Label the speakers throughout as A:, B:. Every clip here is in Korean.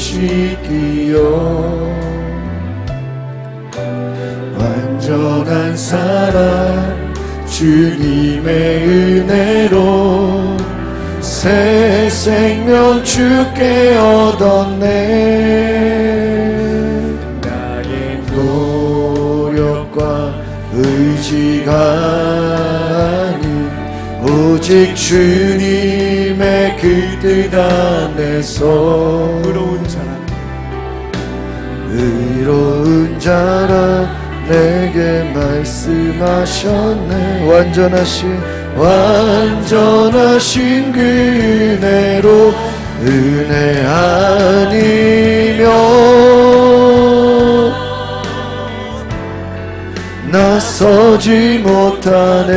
A: 주시기요 완전한 사랑 주님의 은혜로 새 생명 주께 얻었네 나의 노력과 의지가 아닌 오직 주님의 그 뜻 안에서 의로운 자라 내게 말씀하셨네 완전하신 그 은혜로 은혜 아니면 나서지 못하네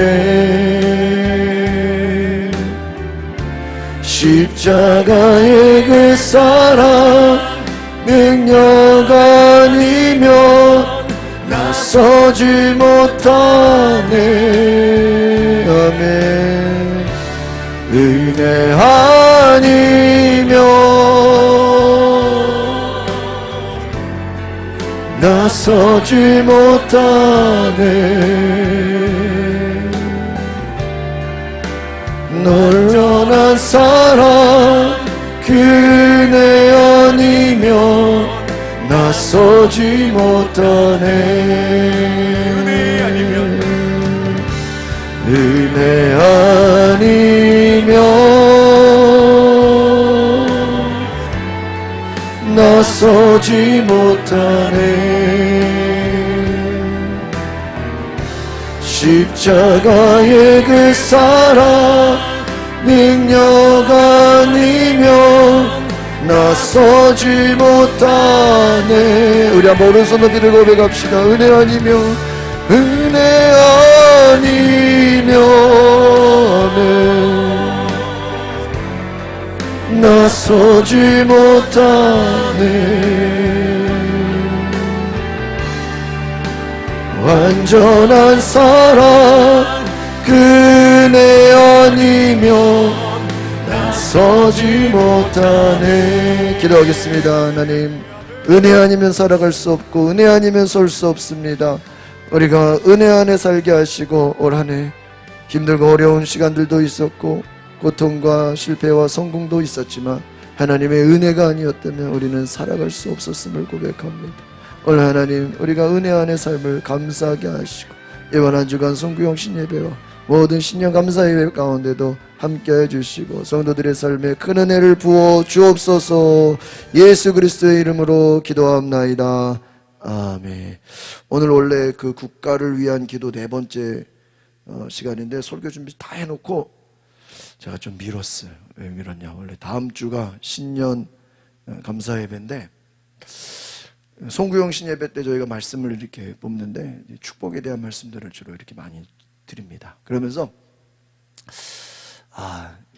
A: 십자가의 그 사랑 능력 아니면 나서지 못하네 아멘 은혜 아니면 나서지 못하네 놀라운 사랑 그 은혜 아니면 나서지 못하네 은혜 아니면 나서지 못하네 십자가의 그 사랑 능력 아니면 나서지 못하네 우리 한번 오른손 높이 들고 고백합시다 은혜 아니면 나서지 못하네 완전한 사랑 그 은혜 아니면 나서지 못하네 기도하겠습니다 하나님 은혜 아니면 살아갈 수 없고 은혜 아니면 설 수 없습니다 우리가 은혜 안에 살게 하시고 올 한 해 힘들고 어려운 시간들도 있었고 고통과 실패와 성공도 있었지만 하나님의 은혜가 아니었다면 우리는 살아갈 수 없었음을 고백합니다 오늘 하나님 우리가 은혜 안의 삶을 감사하게 하시고 이번 한 주간 송구영 신예배와 모든 신년 감사예배 가운데도 함께 해주시고 성도들의 삶에 큰 은혜를 부어 주옵소서 예수 그리스도의 이름으로 기도합나이다 아멘 오늘 원래 그 국가를 위한 기도 네 번째 시간인데 설교 준비 다 해놓고 제가 좀 미뤘어요 왜 미뤘냐 원래 다음 주가 신년 감사예배인데 송구영 신예배 때 저희가 말씀을 이렇게 뽑는데 축복에 대한 말씀들을 주로 이렇게 많이 드립니다. 그러면서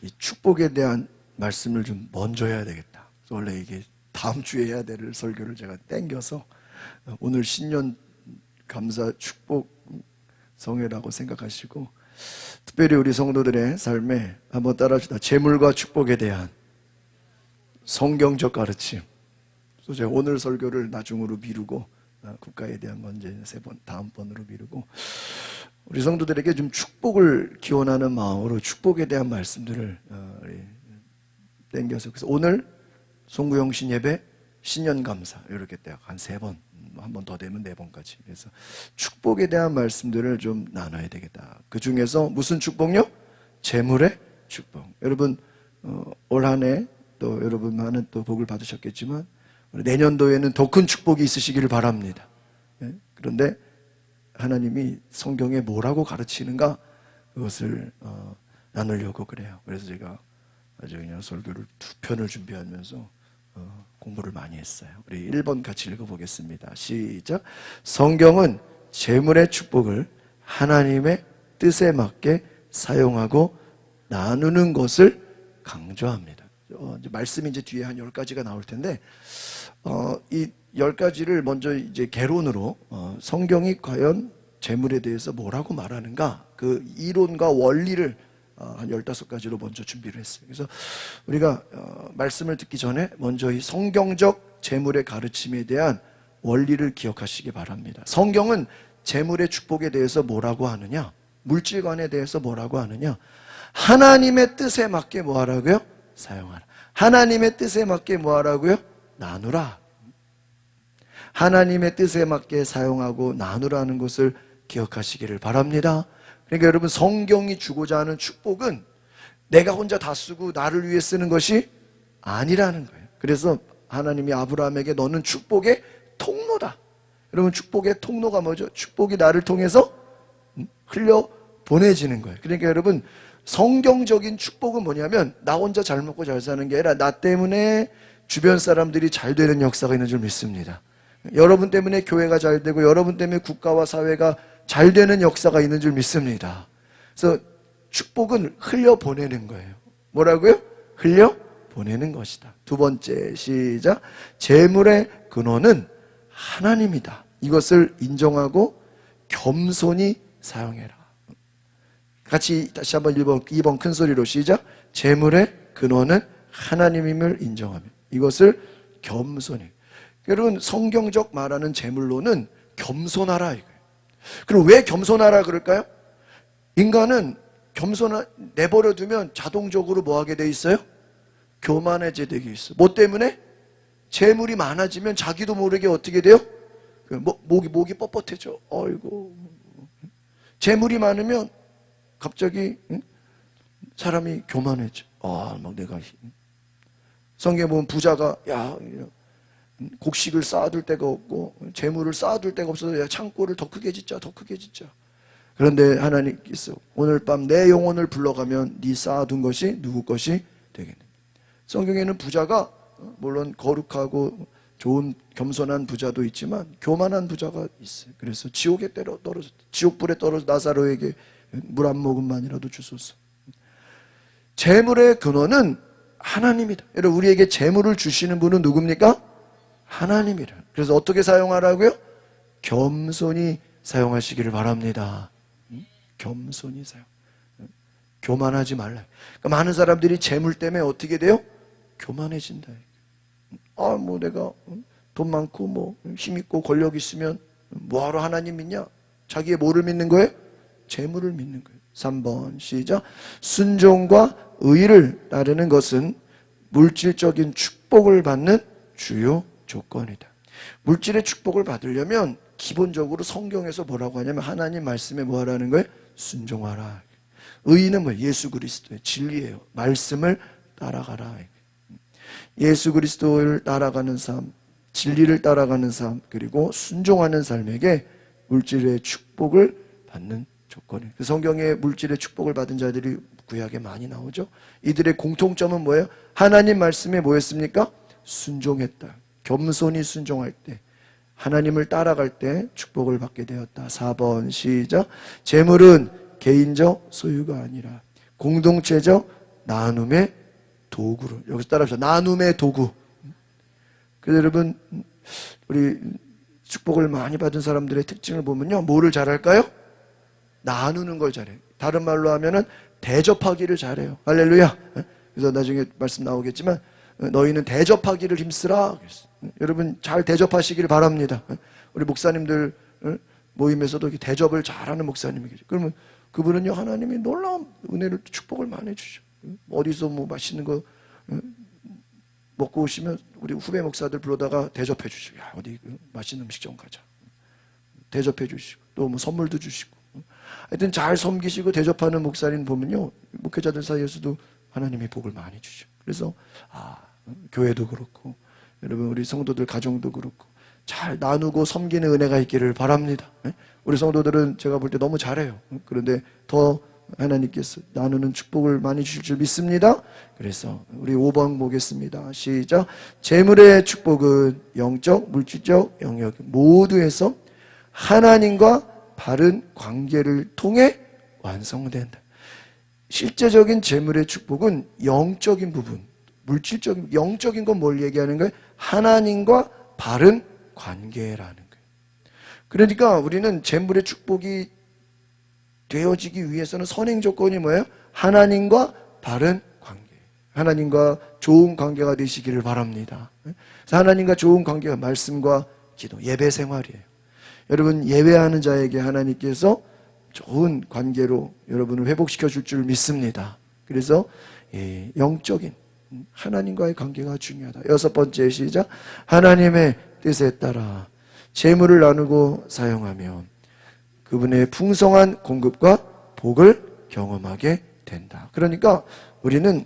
A: 이 축복에 대한 말씀을 좀 먼저 해야 되겠다. 원래 이게 다음 주에 해야 될 설교를 제가 땡겨서 오늘 신년 감사 축복 성회라고 생각하시고 특별히 우리 성도들의 삶에 한번 따라주다 재물과 축복에 대한 성경적 가르침 그래서 제가 오늘 설교를 나중으로 미루고 국가에 대한 건 이제 다음번으로 미루고 우리 성도들에게 좀 축복을 기원하는 마음으로 축복에 대한 말씀들을 땡겨서 그래서 오늘 송구영 신예배 신년 감사 이렇게 딱 한 3번 한 번 더 되면 4번까지 그래서 축복에 대한 말씀들을 좀 나눠야 되겠다. 그 중에서 무슨 축복요? 재물의 축복. 여러분 올 한 해 또 여러분 많은 또 복을 받으셨겠지만 내년도에는 더 큰 축복이 있으시기를 바랍니다. 그런데 하나님이 성경에 뭐라고 가르치는가 그것을 나누려고 그래요. 그래서 제가 아주 그냥 설교를 2편을 준비하면서 공부를 많이 했어요. 우리 1번 같이 읽어보겠습니다. 시작. 성경은 재물의 축복을 하나님의 뜻에 맞게 사용하고 나누는 것을 강조합니다. 말씀이 이제 뒤에 한 10가지가 나올 텐데 이 10가지를 먼저 이제 개론으로 성경이 과연 재물에 대해서 뭐라고 말하는가 그 이론과 원리를 한 15가지로 먼저 준비를 했어요. 그래서 우리가 말씀을 듣기 전에 먼저 이 성경적 재물의 가르침에 대한 원리를 기억하시기 바랍니다. 성경은 재물의 축복에 대해서 뭐라고 하느냐? 물질관에 대해서 뭐라고 하느냐? 하나님의 뜻에 맞게 뭐 하라고요? 사용하라. 하나님의 뜻에 맞게 뭐 하라고요? 나누라. 하나님의 뜻에 맞게 사용하고 나누라는 것을 기억하시기를 바랍니다. 그러니까 여러분, 성경이 주고자 하는 축복은 내가 혼자 다 쓰고 나를 위해 쓰는 것이 아니라는 거예요. 그래서 하나님이 아브라함에게 너는 축복의 통로다. 여러분, 축복의 통로가 뭐죠? 축복이 나를 통해서 흘려 보내지는 거예요. 그러니까 여러분, 성경적인 축복은 뭐냐면 나 혼자 잘 먹고 잘 사는 게 아니라 나 때문에 주변 사람들이 잘 되는 역사가 있는 줄 믿습니다. 여러분 때문에 교회가 잘 되고 여러분 때문에 국가와 사회가 잘 되는 역사가 있는 줄 믿습니다. 그래서 축복은 흘려보내는 거예요. 뭐라고요? 흘려보내는 것이다. 두 번째, 시작. 재물의 근원은 하나님이다. 이것을 인정하고 겸손히 사용해라. 같이 다시 한번 2번 큰 소리로 시작. 재물의 근원은 하나님임을 인정하며 이것을 겸손히. 여러분, 성경적 말하는 재물로는 겸손하라 이거예요. 그럼 왜 겸손하라 그럴까요? 인간은 내버려 두면 자동적으로 뭐 하게 돼 있어요? 교만해지게 돼 있어요. 뭐 때문에? 재물이 많아지면 자기도 모르게 어떻게 돼요? 목이 뻣뻣해져. 어이고. 재물이 많으면 갑자기 사람이 교만해져. 막 내가 성경에 보면 부자가 곡식을 쌓아둘 데가 없고 재물을 쌓아둘 데가 없어서 창고를 더 크게 짓자, 더 크게 짓자. 그런데 하나님께서 오늘 밤 내 영혼을 불러가면 네 쌓아둔 것이 누구 것이 되겠네. 성경에는 부자가 물론 거룩하고 좋은 겸손한 부자도 있지만 교만한 부자가 있어요. 그래서 지옥에 떨어졌다. 지옥불에 떨어져 나사로에게 물 한 모금만이라도 주소서. 재물의 근원은 하나님이다. 여러분, 우리에게 재물을 주시는 분은 누굽니까? 하나님이라. 그래서 어떻게 사용하라고요? 겸손히 사용하시기를 바랍니다. 겸손히 사용. 교만하지 말라. 그러니까 많은 사람들이 재물 때문에 어떻게 돼요? 교만해진다. 내가 돈 많고 힘 있고 권력 있으면 뭐하러 하나님 믿냐? 자기의 뭐를 믿는 거예요? 재물을 믿는 거예요. 3번 시작. 순종과 의를 따르는 것은 물질적인 축복을 받는 주요 조건이다. 물질의 축복을 받으려면 기본적으로 성경에서 뭐라고 하냐면 하나님 말씀에 뭐 하라는 거예요? 순종하라. 의는 뭐 예수 그리스도의 진리예요. 말씀을 따라가라. 예수 그리스도를 따라가는 삶, 진리를 따라가는 삶, 그리고 순종하는 삶에게 물질의 축복을 받는 조건이에요. 성경에 물질의 축복을 받은 자들이 구약에 많이 나오죠. 이들의 공통점은 뭐예요? 하나님 말씀에 뭐였습니까? 순종했다. 겸손히 순종할 때, 하나님을 따라갈 때 축복을 받게 되었다. 4번 시작. 재물은 개인적 소유가 아니라 공동체적 나눔의 도구로. 여기서 따라합시다. 나눔의 도구. 그래서 여러분, 우리 축복을 많이 받은 사람들의 특징을 보면요, 뭐를 잘할까요? 나누는 걸 잘해요. 다른 말로 하면은 대접하기를 잘해요. 할렐루야. 그래서 나중에 말씀 나오겠지만 너희는 대접하기를 힘쓰라. 여러분, 잘 대접하시기를 바랍니다. 우리 목사님들 모임에서도 대접을 잘하는 목사님이 계세요. 그러면 그분은요, 하나님이 놀라운 은혜를, 축복을 많이 주죠. 어디서 맛있는 거 먹고 오시면 우리 후배 목사들 불러다가 대접해 주시고, 야, 어디 맛있는 음식점 가자. 대접해 주시고, 또 선물도 주시고. 하여튼 잘 섬기시고 대접하는 목사님 보면요, 목회자들 사이에서도 하나님이 복을 많이 주죠. 그래서 교회도 그렇고 여러분, 우리 성도들 가정도 그렇고 잘 나누고 섬기는 은혜가 있기를 바랍니다. 우리 성도들은 제가 볼 때 너무 잘해요. 그런데 더 하나님께서 나누는 축복을 많이 주실 줄 믿습니다. 그래서 우리 5번 보겠습니다. 시작. 재물의 축복은 영적, 물질적 영역 모두에서 하나님과 바른 관계를 통해 완성된다. 실제적인 재물의 축복은 영적인 부분, 물질적인, 영적인 건 뭘 얘기하는 거예요? 하나님과 바른 관계라는 거예요. 그러니까 우리는 재물의 축복이 되어지기 위해서는 선행 조건이 뭐예요? 하나님과 바른 관계, 하나님과 좋은 관계가 되시기를 바랍니다. 그래서 하나님과 좋은 관계가 말씀과 기도, 예배 생활이에요. 여러분, 예배하는 자에게 하나님께서 좋은 관계로 여러분을 회복시켜 줄 줄 믿습니다. 그래서 영적인 하나님과의 관계가 중요하다. 여섯 번째, 시작. 하나님의 뜻에 따라 재물을 나누고 사용하면 그분의 풍성한 공급과 복을 경험하게 된다. 그러니까 우리는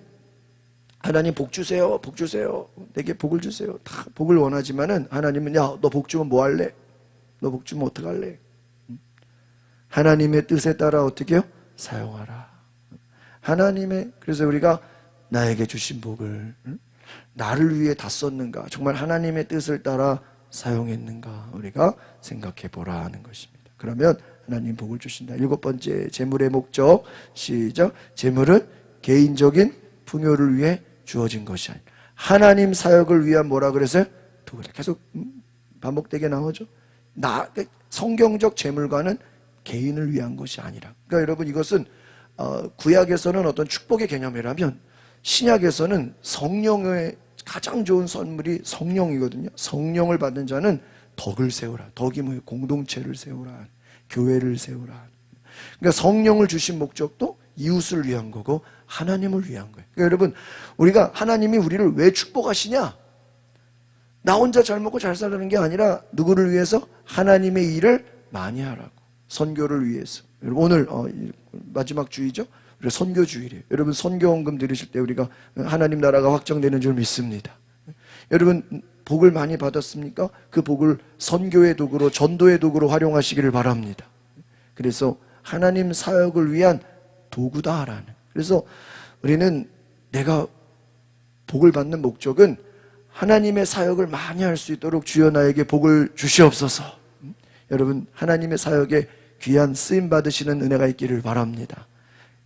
A: 하나님 복 주세요, 복 주세요, 내게 복을 주세요, 다 복을 원하지만은 하나님은, 야, 너 복 주면 뭐 할래? 너 복 주면 어떡할래? 하나님의 뜻에 따라 어떻게 해요? 사용하라. 하나님의, 그래서 우리가 나에게 주신 복을 나를 위해 다 썼는가, 정말 하나님의 뜻을 따라 사용했는가, 우리가 생각해 보라 하는 것입니다. 그러면 하나님 복을 주신다. 일곱 번째, 재물의 목적, 시작. 재물은 개인적인 풍요를 위해 주어진 것이 아니라 하나님 사역을 위한, 뭐라 그랬어요? 도구다. 계속 반복되게 나오죠. 성경적 재물과는 개인을 위한 것이 아니라. 그러니까 여러분, 이것은 구약에서는 어떤 축복의 개념이라면 신약에서는 성령의 가장 좋은 선물이 성령이거든요. 성령을 받는 자는 덕을 세우라. 덕이 뭐예요? 공동체를 세우라, 교회를 세우라. 그러니까 성령을 주신 목적도 이웃을 위한 거고 하나님을 위한 거예요. 그러니까 여러분, 우리가 하나님이 우리를 왜 축복하시냐? 나 혼자 잘 먹고 잘 살라는 게 아니라 누구를 위해서? 하나님의 일을 많이 하라고. 선교를 위해서. 여러분, 오늘 마지막 주일이죠. 우리가 선교 주일이에요. 여러분, 선교헌금 드리실 때 우리가 하나님 나라가 확장되는 줄 믿습니다. 여러분, 복을 많이 받았습니까? 그 복을 선교의 도구로, 전도의 도구로 활용하시기를 바랍니다. 그래서 하나님 사역을 위한 도구다 하라는. 그래서 우리는 내가 복을 받는 목적은 하나님의 사역을 많이 할 수 있도록 주여 나에게 복을 주시옵소서. 여러분, 하나님의 사역에 귀한 쓰임 받으시는 은혜가 있기를 바랍니다.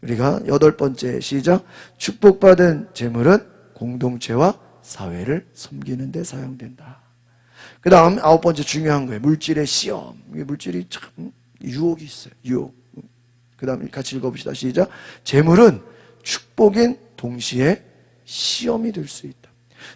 A: 우리가 여덟 번째, 시작. 축복받은 재물은 공동체와 사회를 섬기는 데 사용된다. 그 다음 아홉 번째, 중요한 거예요. 물질의 시험. 물질이 참 유혹이 있어요. 유혹. 그 다음 같이 읽어봅시다. 시작. 재물은 축복인 동시에 시험이 될 수 있다.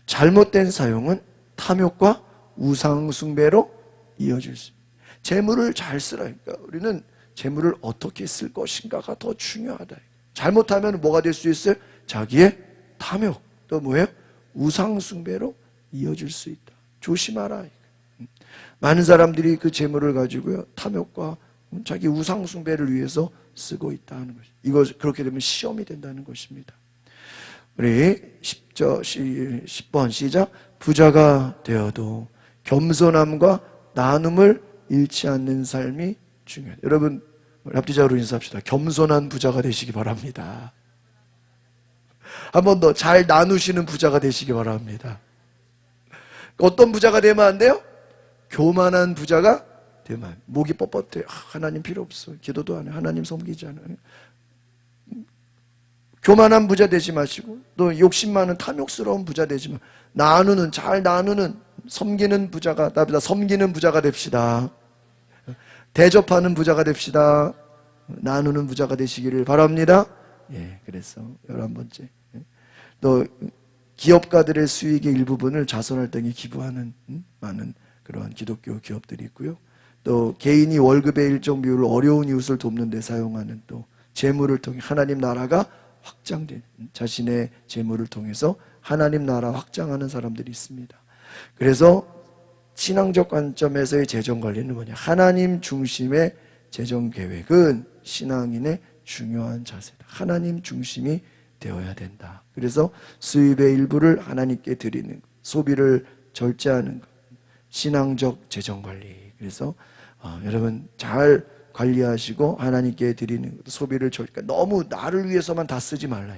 A: 잘못된 사용은 탐욕과 우상숭배로 이어질 수 있다. 재물을 잘 쓰라. 그러니까 우리는 재물을 어떻게 쓸 것인가가 더 중요하다. 잘못하면 뭐가 될 수 있어요? 자기의 탐욕, 또 뭐예요? 우상숭배로 이어질 수 있다. 조심하라. 많은 사람들이 그 재물을 가지고요, 탐욕과 자기 우상숭배를 위해서 쓰고 있다는 것이. 이거 그렇게 되면 시험이 된다는 것입니다. 우리 10번 시작. 부자가 되어도 겸손함과 나눔을 잃지 않는 삶이 중요해요. 여러분, 앞뒤자로 인사합시다. 겸손한 부자가 되시기 바랍니다. 한 번 더, 잘 나누시는 부자가 되시기 바랍니다. 어떤 부자가 되면 안 돼요? 교만한 부자가 되면 안 돼요. 목이 뻣뻣해요. 하나님 필요 없어. 기도도 안 해. 하나님 섬기지 않아요. 교만한 부자 되지 마시고, 또 욕심 많은 탐욕스러운 부자 되지 마. 나누는, 잘 나누는, 섬기는 부자가, 섬기는 부자가 됩시다. 대접하는 부자가 됩시다. 나누는 부자가 되시기를 바랍니다. 예, 그래서 11번째. 또 기업가들의 수익의 일부분을 자선활동에 기부하는 많은 그러한 기독교 기업들이 있고요. 또 개인이 월급의 일정 비율을 어려운 이웃을 돕는 데 사용하는, 또 재물을 통해 하나님 나라가 확장된, 자신의 재물을 통해서 하나님 나라 확장하는 사람들이 있습니다. 그래서 신앙적 관점에서의 재정관리는 뭐냐? 하나님 중심의 재정계획은 신앙인의 중요한 자세다. 하나님 중심이 되어야 된다. 그래서 수입의 일부를 하나님께 드리는 것, 소비를 절제하는 것, 신앙적 재정관리. 그래서 여러분 잘 관리하시고 하나님께 드리는 것, 소비를 너무 나를 위해서만 다 쓰지 말라.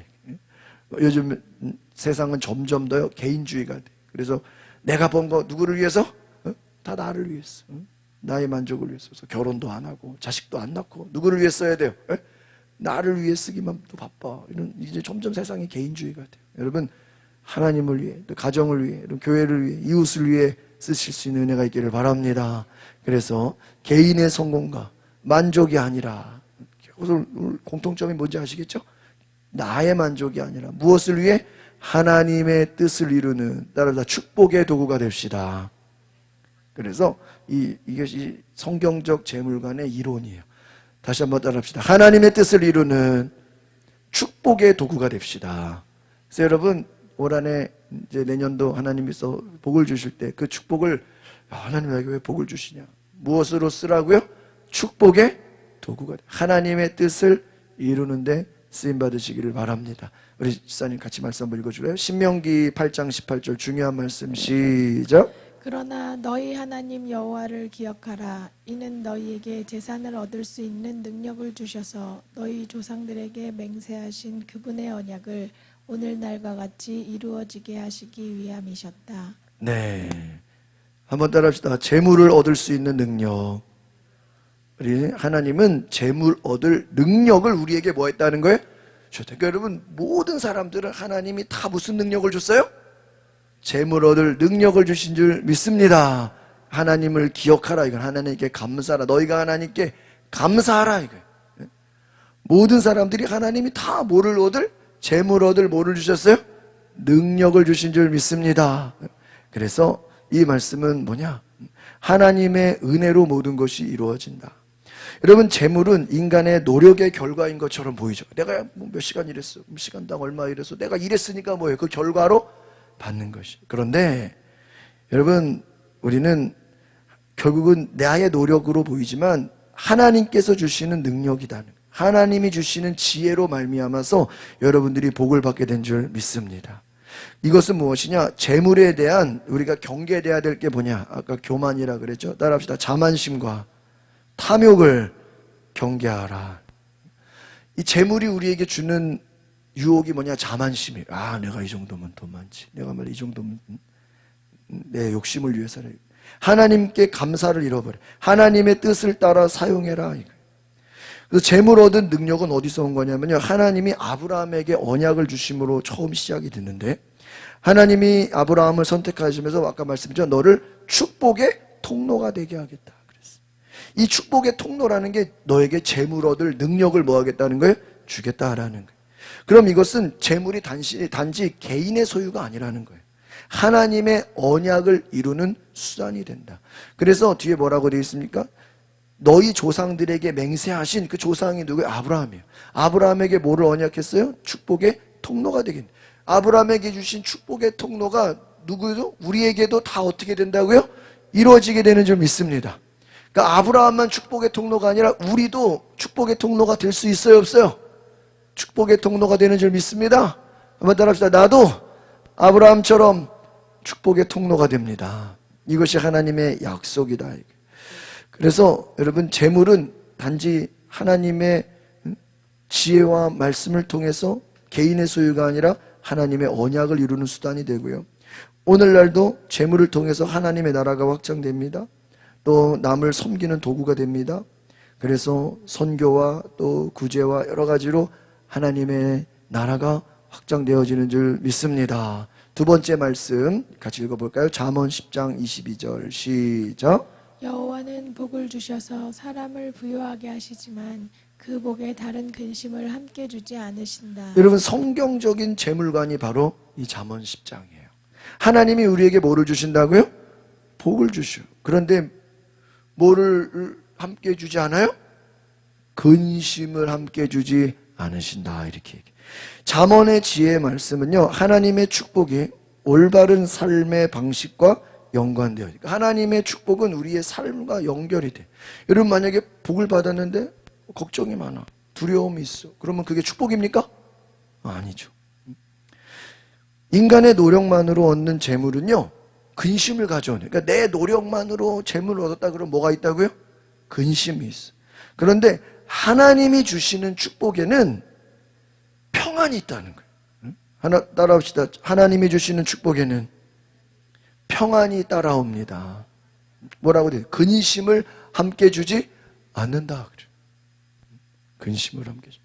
A: 요즘 세상은 점점 더 개인주의가 돼. 그래서 내가 번 거 누구를 위해서? 다 나를 위해서. 나의 만족을 위해서. 결혼도 안 하고 자식도 안 낳고 누구를 위해 써야 돼요? 나를 위해 쓰기만 또 바빠. 이제 점점 세상이 개인주의가 돼요. 여러분, 하나님을 위해, 또 가정을 위해, 교회를 위해, 이웃을 위해 쓰실 수 있는 은혜가 있기를 바랍니다. 그래서 개인의 성공과 만족이 아니라, 오늘 공통점이 뭔지 아시겠죠? 나의 만족이 아니라 무엇을 위해? 하나님의 뜻을 이루는 따라서 축복의 도구가 됩시다. 그래서 이것이 성경적 재물관의 이론이에요. 다시 한번 따라합시다. 하나님의 뜻을 이루는 축복의 도구가 됩시다. 그래서 여러분 올 한해 이제 내년도 하나님께서 복을 주실 때 그 축복을 하나님 나에게 왜 복을 주시냐? 무엇으로 쓰라고요? 축복의 도구가 하나님의 뜻을 이루는데 쓰임 받으시기를 바랍니다. 우리 집사님 같이 말씀 한번 읽어줄래요? 신명기 8장 18절 중요한 말씀 시작.
B: 그러나 너희 하나님 여호와를 기억하라. 이는 너희에게 재산을 얻을 수 있는 능력을 주셔서 너희 조상들에게 맹세하신 그분의 언약을 오늘날과 같이 이루어지게 하시기 위함이셨다.
A: 네, 한번 따라합시다. 재물을 얻을 수 있는 능력. 우리 하나님은 재물 얻을 능력을 우리에게 뭐 했다는 거예요? 그러니까 여러분 모든 사람들은 하나님이 다 무슨 능력을 줬어요? 재물 얻을 능력을 주신 줄 믿습니다. 하나님을 기억하라. 이건 하나님께 감사하라. 너희가 하나님께 감사하라. 이거예요. 모든 사람들이 하나님이 다 뭐를 얻을? 재물 얻을 뭐를 주셨어요? 능력을 주신 줄 믿습니다. 그래서 이 말씀은 뭐냐? 하나님의 은혜로 모든 것이 이루어진다. 여러분 재물은 인간의 노력의 결과인 것처럼 보이죠. 내가 몇 시간 일했어, 시간당 얼마 일해서 내가 일했으니까 뭐예요? 그 결과로 받는 것이. 그런데 여러분 우리는 결국은 나의 노력으로 보이지만 하나님께서 주시는 능력이다. 하나님이 주시는 지혜로 말미암아서 여러분들이 복을 받게 된 줄 믿습니다. 이것은 무엇이냐? 재물에 대한 우리가 경계돼야 될 게 뭐냐? 아까 교만이라 그랬죠. 따라합시다. 자만심과 탐욕을 경계하라. 이 재물이 우리에게 주는 유혹이 뭐냐? 자만심이에요. 아, 내가 이 정도면 더 많지. 내가 말이 정도면 내 욕심을 위해서는 하나님께 감사를 잃어버려. 하나님의 뜻을 따라 사용해라. 그래서 재물 얻은 능력은 어디서 온 거냐면요. 하나님이 아브라함에게 언약을 주심으로 처음 시작이 됐는데 하나님이 아브라함을 선택하시면서 아까 말씀드렸죠. 너를 축복의 통로가 되게 하겠다. 그랬어요. 이 축복의 통로라는 게 너에게 재물 얻을 능력을 뭐 하겠다는 거예요? 주겠다라는 거예요. 그럼 이것은 재물이 단지 개인의 소유가 아니라는 거예요. 하나님의 언약을 이루는 수단이 된다. 그래서 뒤에 뭐라고 되어 있습니까? 너희 조상들에게 맹세하신 그 조상이 누구예요? 아브라함이에요. 아브라함에게 뭐를 언약했어요? 축복의 통로가 되겠네. 아브라함에게 주신 축복의 통로가 누구도 우리에게도 다 어떻게 된다고요? 이루어지게 되는 줄 믿습니다. 그러니까 아브라함만 축복의 통로가 아니라 우리도 축복의 통로가 될 수 있어요, 없어요? 축복의 통로가 되는 줄 믿습니다. 한번 따라합시다. 나도 아브라함처럼 축복의 통로가 됩니다. 이것이 하나님의 약속이다. 그래서 여러분 재물은 단지 하나님의 지혜와 말씀을 통해서 개인의 소유가 아니라 하나님의 언약을 이루는 수단이 되고요. 오늘날도 재물을 통해서 하나님의 나라가 확장됩니다. 또 남을 섬기는 도구가 됩니다. 그래서 선교와 또 구제와 여러 가지로 하나님의 나라가 확장되어지는 줄 믿습니다. 두 번째 말씀 같이 읽어볼까요? 잠언 10장 22절 시작.
B: 여호와는 복을 주셔서 사람을 부유하게 하시지만 그 복에 다른 근심을 함께 주지 않으신다.
A: 여러분 성경적인 재물관이 바로 이 잠언 10장이에요. 하나님이 우리에게 뭐를 주신다고요? 복을 주셔. 그런데 뭐를 함께 주지 않아요? 근심을 함께 주지 않으신다. 이렇게 얘기해요. 잠언의 지혜의 말씀은요, 하나님의 축복이 올바른 삶의 방식과 연관되어 있어요. 하나님의 축복은 우리의 삶과 연결이 돼. 여러분 만약에 복을 받았는데 걱정이 많아, 두려움이 있어, 그러면 그게 축복입니까? 아니죠. 인간의 노력만으로 얻는 재물은요 근심을 가져오는, 그러니까 내 노력만으로 재물을 얻었다 그러면 뭐가 있다고요? 근심이 있어. 그런데 하나님이 주시는 축복에는 평안이 있다는 거예요. 하나 따라합시다. 하나님이 주시는 축복에는 평안이 따라옵니다. 뭐라고 돼요? 근심을 함께 주지 않는다. 근심을 함께 주지.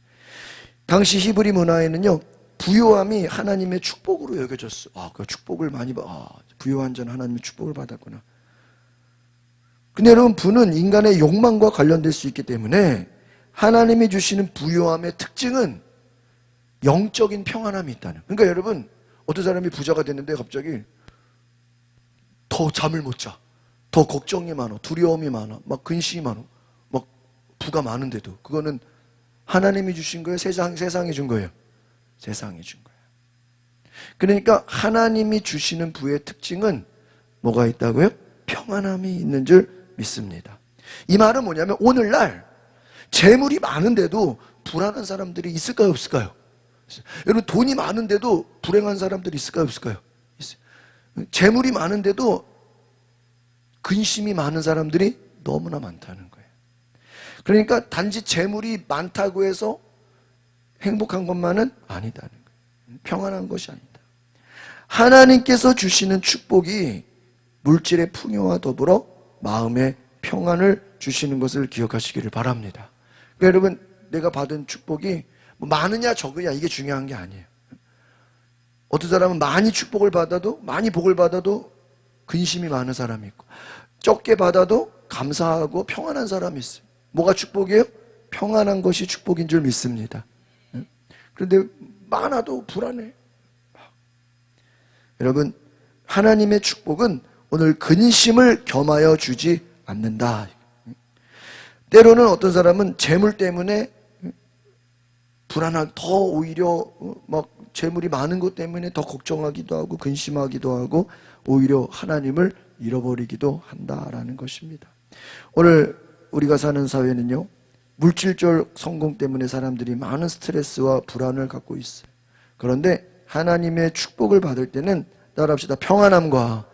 A: 당시 히브리 문화에는요 부요함이 하나님의 축복으로 여겨졌어. 그 축복을 많이 부요한 자는 하나님의 축복을 받았구나. 근데 여러분 부는 인간의 욕망과 관련될 수 있기 때문에 하나님이 주시는 부요함의 특징은 영적인 평안함이 있다는. 그러니까 여러분, 어떤 사람이 부자가 됐는데 갑자기 더 잠을 못 자. 더 걱정이 많아. 두려움이 많아. 막 근심이 많아. 막 부가 많은데도 그거는 하나님이 주신 거예요? 세상이 준 거예요? 세상이 준 거예요. 그러니까 하나님이 주시는 부의 특징은 뭐가 있다고요? 평안함이 있는 줄 믿습니다. 이 말은 뭐냐면 오늘날 재물이 많은데도 불안한 사람들이 있을까요? 없을까요? 여러분, 돈이 많은데도 불행한 사람들이 있을까요? 없을까요? 있어요. 재물이 많은데도 근심이 많은 사람들이 너무나 많다는 거예요. 그러니까 단지 재물이 많다고 해서 행복한 것만은 아니다는 거예요. 평안한 것이 아니다. 하나님께서 주시는 축복이 물질의 풍요와 더불어 마음의 평안을 주시는 것을 기억하시기를 바랍니다. 그러니까 여러분, 내가 받은 축복이 많으냐 적으냐 이게 중요한 게 아니에요. 어떤 사람은 많이 축복을 받아도, 많이 복을 받아도 근심이 많은 사람이 있고, 적게 받아도 감사하고 평안한 사람이 있어요. 뭐가 축복이에요? 평안한 것이 축복인 줄 믿습니다. 그런데 많아도 불안해. 여러분, 하나님의 축복은 오늘 근심을 겸하여 주지 않는다. 때로는 어떤 사람은 재물 때문에 불안하고 더 오히려 막 재물이 많은 것 때문에 더 걱정하기도 하고 근심하기도 하고 오히려 하나님을 잃어버리기도 한다라는 것입니다. 오늘 우리가 사는 사회는요, 물질적 성공 때문에 사람들이 많은 스트레스와 불안을 갖고 있어요. 그런데 하나님의 축복을 받을 때는 따라합시다. 평안함과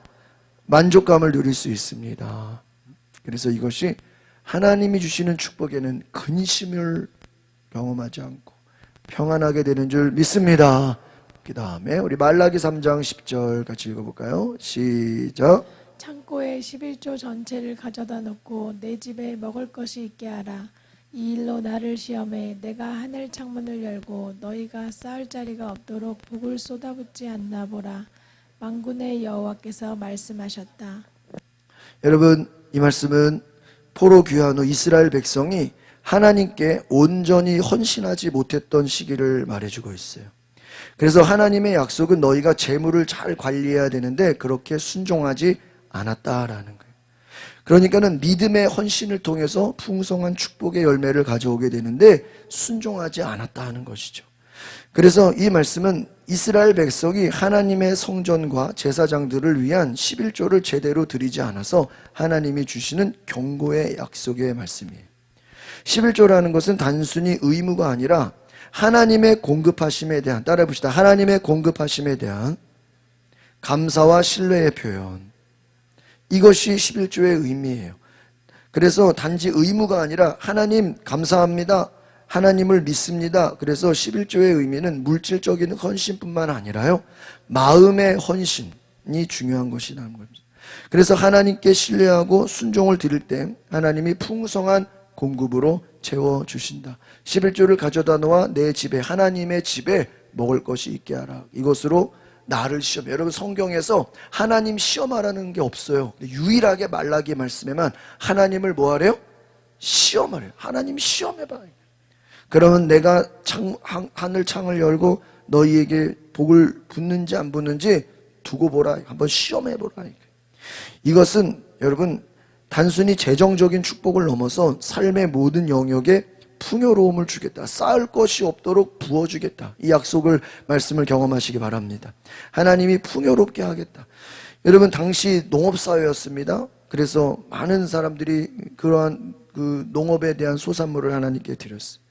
A: 만족감을 누릴 수 있습니다. 그래서 이것이 하나님이 주시는 축복에는 근심을 경험하지 않고 평안하게 되는 줄 믿습니다. 그 다음에 우리 말라기 3장 10절 같이 읽어볼까요? 시작.
B: 창고에 11조 전체를 가져다 놓고 내 집에 먹을 것이 있게 하라. 이 일로 나를 시험해 내가 하늘 창문을 열고 너희가 쌓을 자리가 없도록 복을 쏟아붓지 않나 보라. 만군의 여호와께서 말씀하셨다.
A: 여러분, 이 말씀은 포로 귀환 후 이스라엘 백성이 하나님께 온전히 헌신하지 못했던 시기를 말해주고 있어요. 그래서 하나님의 약속은 너희가 재물을 잘 관리해야 되는데 그렇게 순종하지 않았다라는 거예요. 그러니까는 믿음의 헌신을 통해서 풍성한 축복의 열매를 가져오게 되는데 순종하지 않았다 하는 것이죠. 그래서 이 말씀은 이스라엘 백성이 하나님의 성전과 제사장들을 위한 11조를 제대로 드리지 않아서 하나님이 주시는 경고의 약속의 말씀이에요. 11조라는 것은 단순히 의무가 아니라 하나님의 공급하심에 대한, 따라해 봅시다. 하나님의 공급하심에 대한 감사와 신뢰의 표현. 이것이 11조의 의미예요. 그래서 단지 의무가 아니라 하나님 감사합니다. 하나님을 믿습니다. 그래서 11조의 의미는 물질적인 헌신뿐만 아니라요, 마음의 헌신이 중요한 것이라는 겁니다. 그래서 하나님께 신뢰하고 순종을 드릴 때 하나님이 풍성한 공급으로 채워주신다. 11조를 가져다 놓아 내 집에, 하나님의 집에 먹을 것이 있게 하라. 이것으로 나를 시험해. 여러분, 성경에서 하나님 시험하라는 게 없어요. 유일하게 말라기 말씀에만 하나님을 뭐 하래요? 시험하래요. 하나님 시험해봐. 그러면 내가 하늘 창을 열고 너희에게 복을 붓는지 안 붓는지 두고 보라. 한번 시험해보라. 이것은 여러분, 단순히 재정적인 축복을 넘어서 삶의 모든 영역에 풍요로움을 주겠다. 쌓을 것이 없도록 부어주겠다. 이 약속을, 말씀을 경험하시기 바랍니다. 하나님이 풍요롭게 하겠다. 여러분, 당시 농업사회였습니다. 그래서 많은 사람들이 그러한 그 농업에 대한 소산물을 하나님께 드렸어요.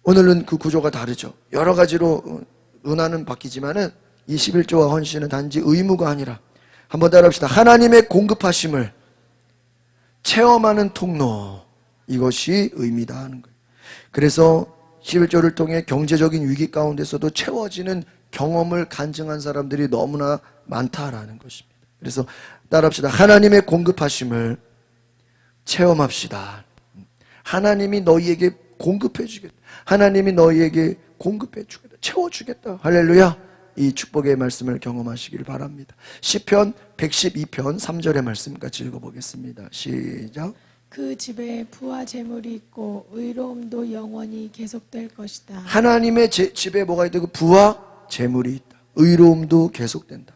A: 오늘은 그 구조가 다르죠. 여러 가지로 은하는 바뀌지만은 이 11조와 헌신은 단지 의무가 아니라, 한번 따라합시다. 하나님의 공급하심을 체험하는 통로, 이것이 의미다 하는 거예요. 그래서 11조를 통해 경제적인 위기 가운데서도 채워지는 경험을 간증한 사람들이 너무나 많다라는 것입니다. 그래서 따라합시다. 하나님의 공급하심을 체험합시다. 하나님이 너희에게 공급해 주겠다. 하나님이 너희에게 공급해 주겠다. 채워주겠다. 할렐루야. 이 축복의 말씀을 경험하시길 바랍니다. 시편 112편 3절의 말씀 같이 읽어보겠습니다. 시작.
B: 그 집에 부와 재물이 있고 의로움도 영원히 계속될 것이다.
A: 하나님의 집에 뭐가 있다? 부와 재물이 있다. 의로움도 계속된다.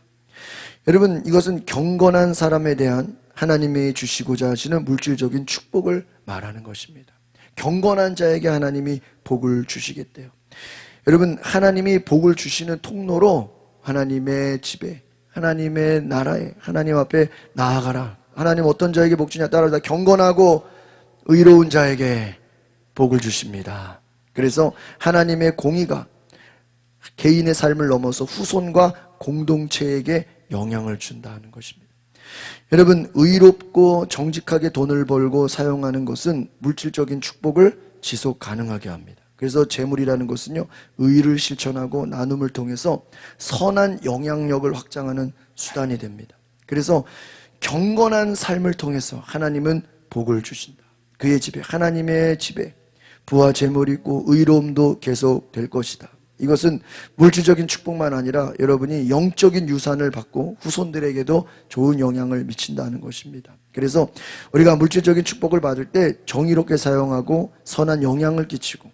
A: 여러분, 이것은 경건한 사람에 대한 하나님이 주시고자 하시는 물질적인 축복을 말하는 것입니다. 경건한 자에게 하나님이 복을 주시겠대요. 여러분, 하나님이 복을 주시는 통로로 하나님의 집에, 하나님의 나라에, 하나님 앞에 나아가라. 하나님 어떤 자에게 복 주냐? 따라 경건하고 의로운 자에게 복을 주십니다. 그래서 하나님의 공의가 개인의 삶을 넘어서 후손과 공동체에게 영향을 준다는 것입니다. 여러분, 의롭고 정직하게 돈을 벌고 사용하는 것은 물질적인 축복을 지속 가능하게 합니다. 그래서 재물이라는 것은요, 의를 실천하고 나눔을 통해서 선한 영향력을 확장하는 수단이 됩니다. 그래서 경건한 삶을 통해서 하나님은 복을 주신다. 그의 집에, 하나님의 집에 부와 재물이 있고 의로움도 계속 될 것이다. 이것은 물질적인 축복만 아니라 여러분이 영적인 유산을 받고 후손들에게도 좋은 영향을 미친다는 것입니다. 그래서 우리가 물질적인 축복을 받을 때 정의롭게 사용하고 선한 영향을 끼치고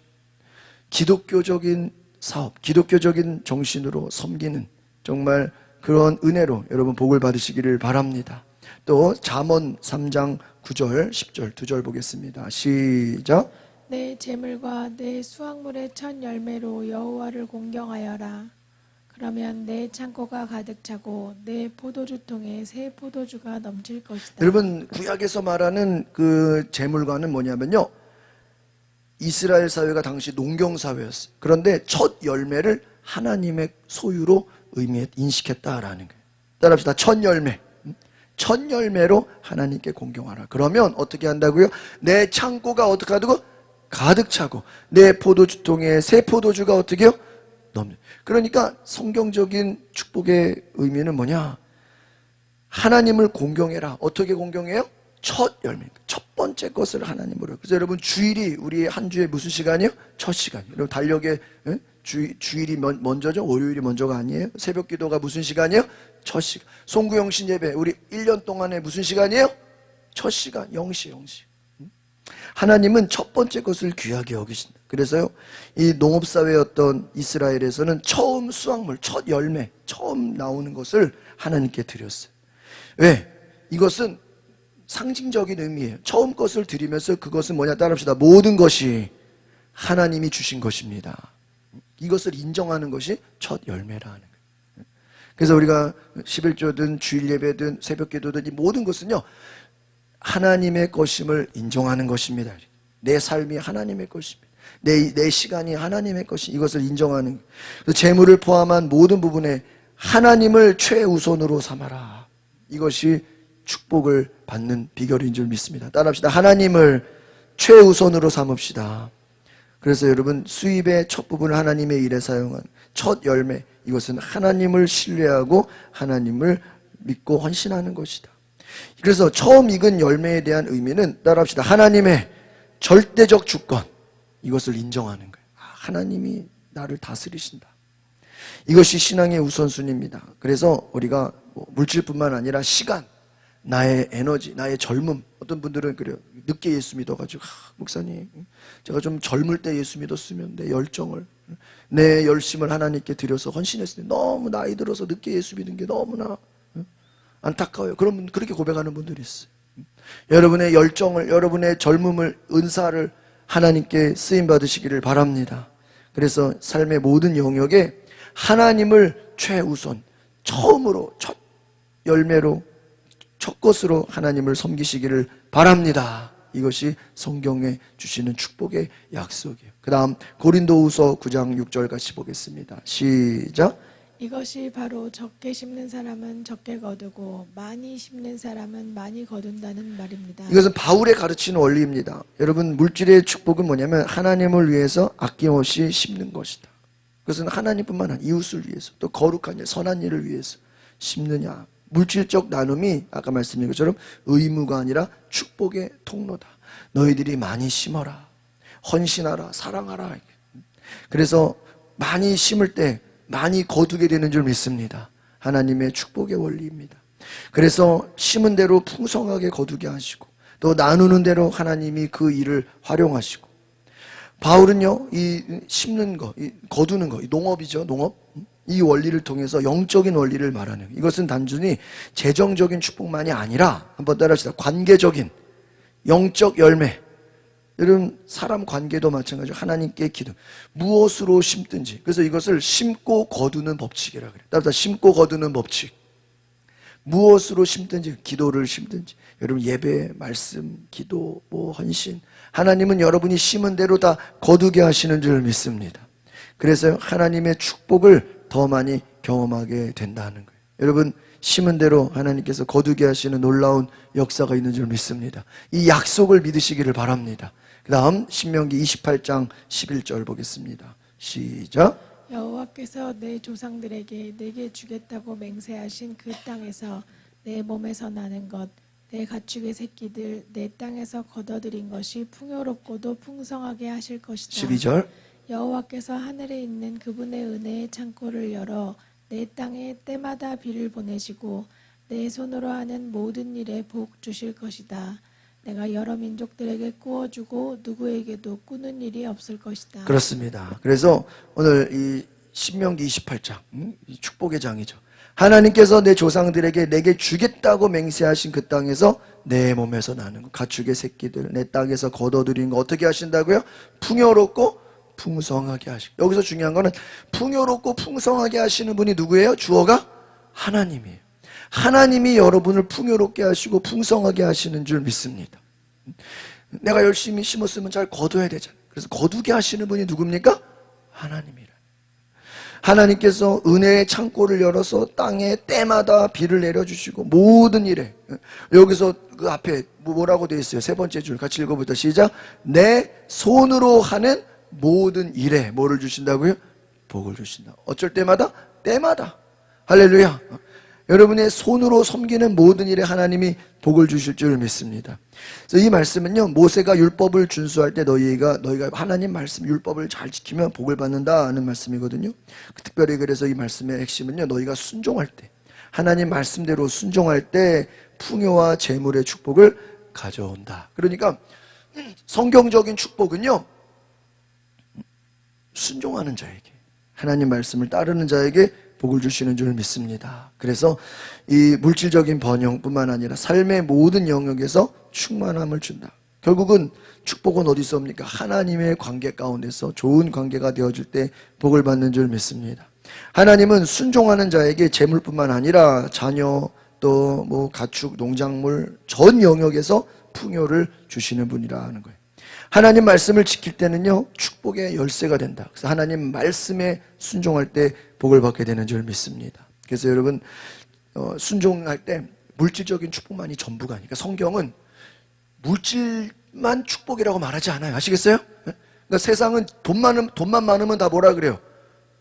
A: 기독교적인 사업, 기독교적인 정신으로 섬기는 정말 그런 은혜로 여러분 복을 받으시기를 바랍니다. 또 잠언 3장 9절 10절 2절 보겠습니다. 시작.
B: 내 재물과 내 수확물의 첫 열매로 여호와를 공경하여라. 그러면 내 창고가 가득 차고 내 포도주통에 새 포도주가 넘칠 것이다.
A: 여러분, 구약에서 말하는 그 재물과는 뭐냐면요, 이스라엘 사회가 당시 농경 사회였어요. 그런데 첫 열매를 하나님의 소유로 인식했다라는 거예요. 따라합시다. 첫 열매. 첫 열매로 하나님께 공경하라. 그러면 어떻게 한다고요? 내 창고가 어떻게 하다고? 가득 차고 내 포도주통에 새 포도주가 어떻게 해요? 그러니까 성경적인 축복의 의미는 뭐냐? 하나님을 공경해라. 어떻게 공경해요? 첫 열매, 첫 번째 것을 하나님으로. 그래서 여러분, 주일이 우리 한 주에 무슨 시간이요? 첫 시간이에요. 여러분, 달력에 주일이 먼저죠? 월요일이 먼저가 아니에요? 새벽 기도가 무슨 시간이에요? 첫 시간. 송구영신 예배 우리 1년 동안에 무슨 시간이에요? 첫 시간. 0시. 하나님은 첫 번째 것을 귀하게 여기신다. 그래서요, 이 농업사회였던 이스라엘에서는 처음 수확물, 첫 열매, 처음 나오는 것을 하나님께 드렸어요. 왜? 이것은 상징적인 의미예요. 처음 것을 드리면서 그것은 뭐냐? 따라합시다. 모든 것이 하나님이 주신 것입니다. 이것을 인정하는 것이 첫 열매라는 거예요. 그래서 우리가 11조든 주일 예배든 새벽 기도든 이 모든 것은요, 하나님의 것임을 인정하는 것입니다. 내 삶이 하나님의 것입니다. 내 시간이 하나님의 것이, 이것을 인정하는 거예요. 재물을 포함한 모든 부분에 하나님을 최우선으로 삼아라. 이것이 축복을 받는 비결인 줄 믿습니다. 따라합시다. 하나님을 최우선으로 삼읍시다. 그래서 여러분, 수입의 첫 부분을 하나님의 일에 사용한 첫 열매, 이것은 하나님을 신뢰하고 하나님을 믿고 헌신하는 것이다. 그래서 처음 익은 열매에 대한 의미는, 따라합시다. 하나님의 절대적 주권, 이것을 인정하는 거예요. 하나님이 나를 다스리신다. 이것이 신앙의 우선순위입니다. 그래서 우리가 물질뿐만 아니라 시간, 나의 에너지, 나의 젊음. 어떤 분들은 그래요. 늦게 예수 믿어가지고, 목사님, 제가 좀 젊을 때 예수 믿었으면 내 열정을, 내 열심을 하나님께 드려서 헌신했을 때 너무 나이 들어서 늦게 예수 믿은 게 너무나 안타까워요. 그런 그렇게 고백하는 분들이 있어요. 여러분의 열정을, 여러분의 젊음을, 은사를 하나님께 쓰임 받으시기를 바랍니다. 그래서 삶의 모든 영역에 하나님을 최우선, 처음으로, 첫 열매로, 첫 것으로 하나님을 섬기시기를 바랍니다. 이것이 성경에 주시는 축복의 약속이에요. 그 다음 고린도후서 9장 6절 같이 보겠습니다. 시작.
B: 이것이 바로 적게 심는 사람은 적게 거두고 많이 심는 사람은 많이 거둔다는 말입니다.
A: 이것은 바울의 가르치는 원리입니다. 여러분, 물질의 축복은 뭐냐면 하나님을 위해서 아낌없이 심는 것이다. 그것은 하나님뿐만 아니라 이웃을 위해서, 또 거룩한 일, 선한 일을 위해서 심느냐. 물질적 나눔이 아까 말씀드린 것처럼 의무가 아니라 축복의 통로다. 너희들이 많이 심어라, 헌신하라, 사랑하라. 그래서 많이 심을 때 많이 거두게 되는 줄 믿습니다. 하나님의 축복의 원리입니다. 그래서 심은 대로 풍성하게 거두게 하시고 또 나누는 대로 하나님이 그 일을 활용하시고, 바울은요, 이 심는 거, 이 거두는 거, 이 농업이죠, 농업. 이 원리를 통해서 영적인 원리를 말하는 거예요. 이것은 단순히 재정적인 축복만이 아니라, 한번 따라합시다. 관계적인 영적 열매. 여러분, 사람 관계도 마찬가지로 하나님께 기도. 무엇으로 심든지. 그래서 이것을 심고 거두는 법칙이라 그래요. 따라서 심고 거두는 법칙. 무엇으로 심든지, 기도를 심든지, 여러분 예배, 말씀, 기도, 헌신, 하나님은 여러분이 심은 대로 다 거두게 하시는 줄 믿습니다. 그래서 하나님의 축복을 더 많이 경험하게 된다는 거예요. 여러분, 심은 대로 하나님께서 거두게 하시는 놀라운 역사가 있는 줄 믿습니다. 이 약속을 믿으시기를 바랍니다. 그 다음 신명기 28장 11절 보겠습니다. 시작.
B: 여호와께서 내 조상들에게 내게 주겠다고 맹세하신 그 땅에서 내 몸에서 나는 것, 내 가축의 새끼들, 내 땅에서 거둬들인 것이 풍요롭고도 풍성하게 하실 것이다.
A: 12절.
B: 여호와께서 하늘에 있는 그분의 은혜의 창고를 열어 내 땅에 때마다 비를 보내시고 내 손으로 하는 모든 일에 복 주실 것이다. 내가 여러 민족들에게 꾸어주고 누구에게도 꾸는 일이 없을 것이다.
A: 그렇습니다. 그래서 오늘 이 신명기 28장, 이 축복의 장이죠. 하나님께서 내 조상들에게 내게 주겠다고 맹세하신 그 땅에서 내 몸에서 나는 것, 가축의 새끼들, 내 땅에서 거둬들인 거 어떻게 하신다고요? 풍요롭고 풍성하게 하시고. 여기서 중요한 거는 풍요롭고 풍성하게 하시는 분이 누구예요? 주어가 하나님이에요. 하나님이 여러분을 풍요롭게 하시고 풍성하게 하시는 줄 믿습니다. 내가 열심히 심었으면 잘 거둬야 되잖아요. 그래서 거두게 하시는 분이 누굽니까? 하나님이라. 하나님께서 은혜의 창고를 열어서 땅에 때마다 비를 내려주시고 모든 일에, 여기서 그 앞에 뭐라고 되어 있어요? 세 번째 줄 같이 읽어보자. 시작. 내 손으로 하는 모든 일에 뭐를 주신다고요? 복을 주신다. 어쩔 때마다? 때마다. 할렐루야. 여러분의 손으로 섬기는 모든 일에 하나님이 복을 주실 줄 믿습니다. 그래서 이 말씀은요, 모세가 율법을 준수할 때 너희가 하나님 말씀 율법을 잘 지키면 복을 받는다는 말씀이거든요. 특별히 그래서 이 말씀의 핵심은요, 너희가 순종할 때, 하나님 말씀대로 순종할 때 풍요와 재물의 축복을 가져온다. 그러니까 성경적인 축복은요, 순종하는 자에게, 하나님 말씀을 따르는 자에게 복을 주시는 줄 믿습니다. 그래서 이 물질적인 번영뿐만 아니라 삶의 모든 영역에서 충만함을 준다. 결국은 축복은 어디서 옵니까? 하나님의 관계 가운데서 좋은 관계가 되어질 때 복을 받는 줄 믿습니다. 하나님은 순종하는 자에게 재물뿐만 아니라 자녀, 또 가축, 농작물 전 영역에서 풍요를 주시는 분이라는 거예요. 하나님 말씀을 지킬 때는요, 축복의 열쇠가 된다. 그래서 하나님 말씀에 순종할 때 복을 받게 되는 줄 믿습니다. 그래서 여러분, 순종할 때 물질적인 축복만이 전부가 아니니까, 성경은 물질만 축복이라고 말하지 않아요. 아시겠어요? 그러니까 세상은 돈만 많으면 다 뭐라 그래요?